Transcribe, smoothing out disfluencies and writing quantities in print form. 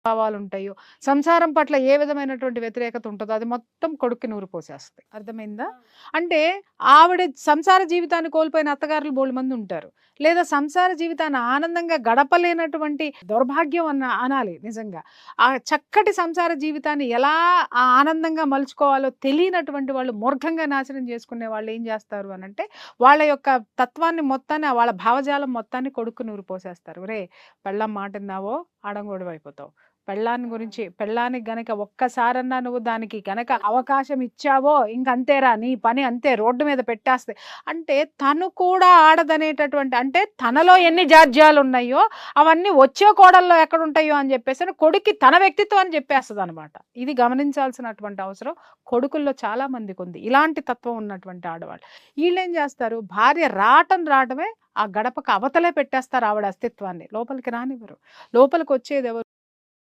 భావాలు ఉంటాయో, సంసారం పట్ల ఏ విధమైనటువంటి వ్యతిరేకత ఉంటుందో అది మొత్తం కొడుక్కి నూరు పోసేస్తాయి. అర్థమైందా? అంటే ఆవిడ సంసార జీవితాన్ని కోల్పోయిన అత్తగారులు బోలెడు మంది ఉంటారు. లేదా సంసార జీవితాన్ని ఆనందంగా గడపలేనటువంటి దౌర్భాగ్యం అనాలి నిజంగా. ఆ చక్కటి సంసార జీవితాన్ని ఎలా ఆనందంగా మలుచుకోవాలో తెలియనటువంటి వాళ్ళు మూర్ఖంగా నాశనం చేసుకునే వాళ్ళు ఏం చేస్తారు అనంటే, వాళ్ళ యొక్క తత్వాన్ని మొత్తాన్ని, వాళ్ళ భావజాలం మొత్తాన్ని కొడుక్కు నూరు పోసేస్తారు. రే పెళ్ళాం మాట విన్నావో ఆడంగోడివి అయిపోతావు. పెళ్ళానికి గనక ఒక్కసారన్నా నువ్వు దానికి గనక అవకాశం ఇచ్చావో ఇంకంతేరా, నీ పని అంతే, రోడ్డు మీద పెట్టేస్తే. అంటే తను కూడా ఆడదనేటటువంటి, అంటే తనలో ఎన్ని జాడ్యాలు ఉన్నాయో అవన్నీ వచ్చే కోడల్లో ఎక్కడుంటాయో అని చెప్పేసి కొడుక్కి తన వ్యక్తిత్వాన్ని చెప్పేస్తుంది అనమాట. ఇది గమనించాల్సినటువంటి అవసరం కొడుకుల్లో చాలా మందికి ఉంది, ఇలాంటి తత్వం ఉన్నటువంటి ఆడవాళ్ళు. వీళ్ళేం చేస్తారు, భార్య రావటమే ఆ గడపకు అవతలే పెట్టేస్తారు ఆవిడ అస్తిత్వాన్ని, లోపలికి రానివ్వరు. లోపలికి వచ్చేది ఎవరు?